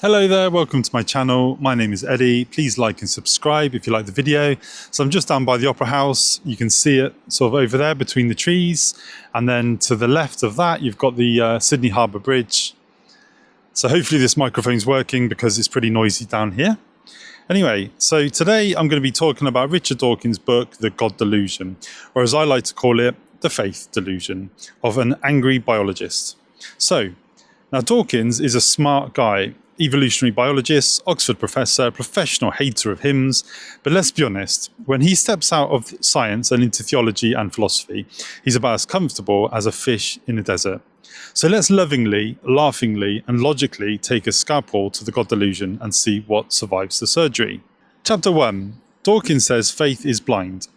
Hello there, welcome to my channel. My name is Eddie. Please like and subscribe if you like the video. So I'm just down by the Opera House. You can see it sort of over there between the trees. And then to the left of that, you've got the Sydney Harbour Bridge. So hopefully this microphone's working because it's pretty noisy down here. Anyway, so today I'm going to be talking about Richard Dawkins' book, The God Delusion, or as I like to call it, The Faith Delusion, of an angry biologist. So, now Dawkins is a smart guy, evolutionary biologist, Oxford professor, professional hater of hymns, but let's be honest, when he steps out of science and into theology and philosophy, he's about as comfortable as a fish in a desert. So let's lovingly, laughingly, and logically take a scalpel to the God Delusion and see what survives the surgery. Chapter 1. Dawkins says faith is blind.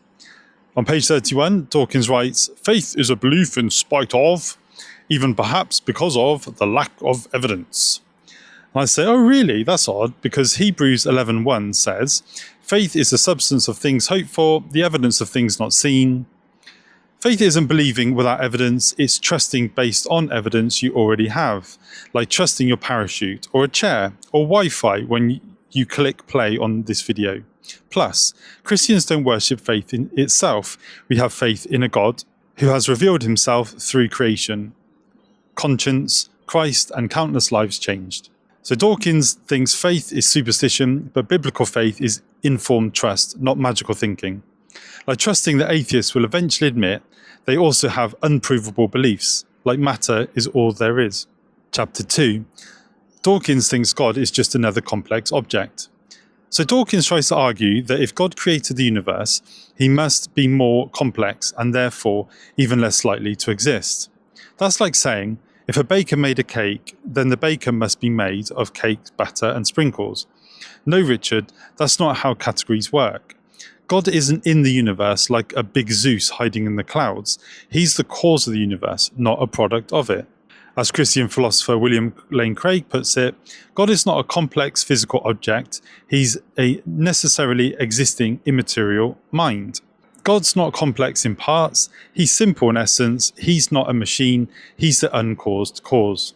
On page 31, Dawkins writes, "Faith is a belief in spite of, even perhaps because of, the lack of evidence." And I say, oh really? That's odd, because Hebrews 11:1 says, "Faith is the substance of things hoped for, the evidence of things not seen." Faith isn't believing without evidence, it's trusting based on evidence you already have, like trusting your parachute, or a chair, or Wi-Fi when you click play on this video. Plus, Christians don't worship faith in itself. We have faith in a God who has revealed himself through creation, conscience, Christ, and countless lives changed. So Dawkins thinks faith is superstition, but biblical faith is informed trust, not magical thinking. Like trusting that atheists will eventually admit they also have unprovable beliefs, like matter is all there is. Chapter 2. Dawkins thinks God is just another complex object. So Dawkins tries to argue that if God created the universe, he must be more complex and therefore even less likely to exist. That's like saying, if a baker made a cake, then the baker must be made of cake, batter and sprinkles. No, Richard, that's not how categories work. God isn't in the universe like a big Zeus hiding in the clouds. He's the cause of the universe, not a product of it. As Christian philosopher William Lane Craig puts it, God is not a complex physical object. He's a necessarily existing immaterial mind. God's not complex in parts. He's simple in essence. He's not a machine. He's the uncaused cause.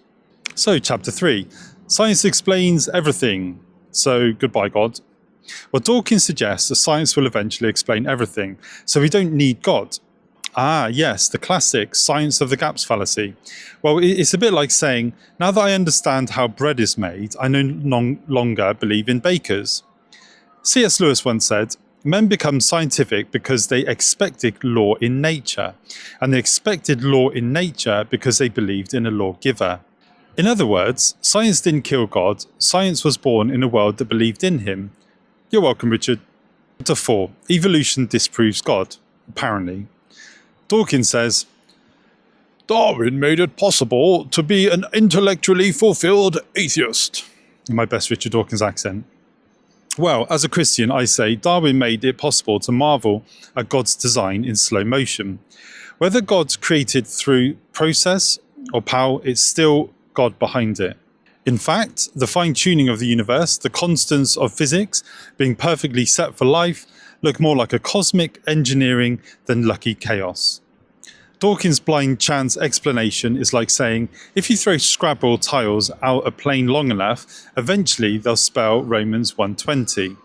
So, chapter 3. Science explains everything. So, goodbye, God. Well, Dawkins suggests that science will eventually explain everything, so we don't need God. Ah, yes, the classic science of the gaps fallacy. Well, it's a bit like saying, now that I understand how bread is made, I no longer believe in bakers. C.S. Lewis once said, men become scientific because they expected law in nature, and they expected law in nature because they believed in a lawgiver. In other words, science didn't kill God, science was born in a world that believed in him. You're welcome, Richard. Chapter 4. Evolution disproves God, apparently. Dawkins says, "Darwin made it possible to be an intellectually fulfilled atheist." In my best Richard Dawkins accent. Well, as a Christian, I say Darwin made it possible to marvel at God's design in slow motion. Whether God's created through process or power, it's still God behind it. In fact, the fine-tuning of the universe, the constants of physics being perfectly set for life, look more like a cosmic engineering than lucky chaos. Dawkins' blind chance explanation is like saying, if you throw Scrabble tiles out a plane long enough, eventually they'll spell Romans 1:20.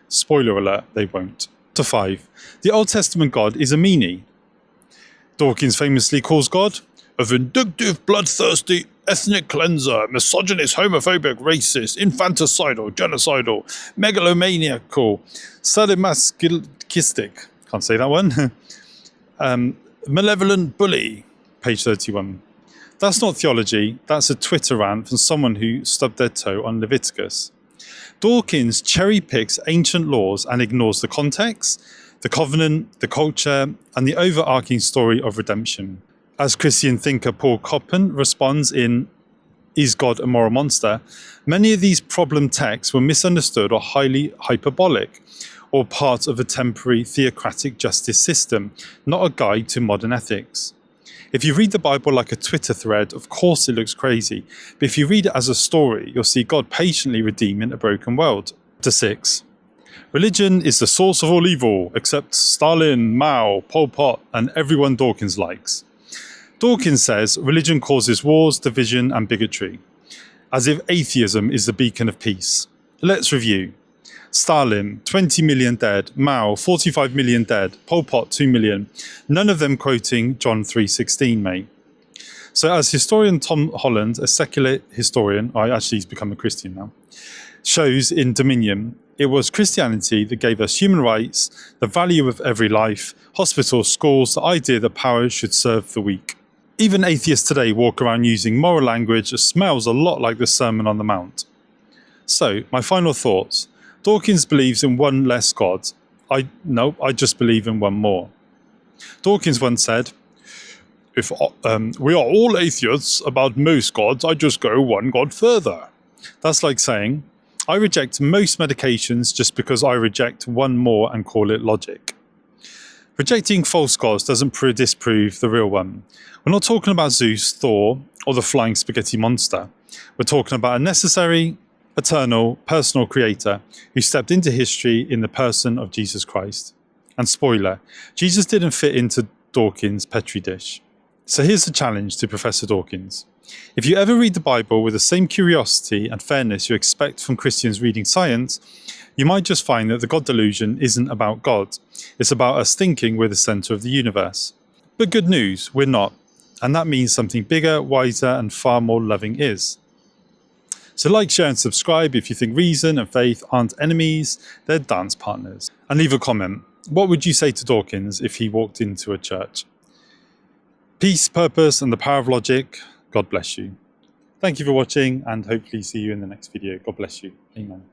Spoiler alert, they won't. To 5. The Old Testament God is a meanie. Dawkins famously calls God a vindictive, bloodthirsty, ethnic cleanser, misogynist, homophobic, racist, infanticidal, genocidal, megalomaniacal, sadomasochistic, can't say that one, malevolent bully, page 31. That's not theology, that's a Twitter rant from someone who stubbed their toe on Leviticus. Dawkins cherry picks ancient laws and ignores the context, the covenant, the culture, and the overarching story of redemption. As Christian thinker Paul Coppen responds in Is God a Moral Monster?, many of these problem texts were misunderstood or highly hyperbolic, or part of a temporary theocratic justice system, not a guide to modern ethics. If you read the Bible like a Twitter thread, of course it looks crazy, but if you read it as a story, you'll see God patiently redeeming a broken world. Chapter 6. Religion is the source of all evil, except Stalin, Mao, Pol Pot, and everyone Dawkins likes. Dawkins says religion causes wars, division, and bigotry. as if atheism is the beacon of peace. Let's review. Stalin, 20 million dead. Mao, 45 million dead. Pol Pot, 2 million. None of them quoting John 3:16, mate. So as historian Tom Holland, a secular historian, he's become a Christian now, shows in Dominion, it was Christianity that gave us human rights, the value of every life, hospitals, schools, the idea that power should serve the weak. Even atheists today walk around using moral language that smells a lot like the Sermon on the Mount. So, my final thoughts. Dawkins believes in one less God. I just believe in one more. Dawkins once said, if we are all atheists about most gods, I just go one God further. That's like saying, I reject most medications just because I reject one more and call it logic. Rejecting false gods doesn't disprove the real one. We're not talking about Zeus, Thor, or the flying spaghetti monster. We're talking about a necessary, eternal, personal creator who stepped into history in the person of Jesus Christ. And spoiler, Jesus didn't fit into Dawkins' petri dish. So here's the challenge to Professor Dawkins. If you ever read the Bible with the same curiosity and fairness you expect from Christians reading science, you might just find that the God delusion isn't about God. It's about us thinking we're the center of the universe. But good news, we're not. And that means something bigger, wiser, and far more loving is. So like, share, and subscribe if you think reason and faith aren't enemies, they're dance partners. And leave a comment. What would you say to Dawkins if he walked into a church? Peace, purpose, and the power of logic. God bless you. Thank you for watching, and hopefully see you in the next video. God bless you. Amen.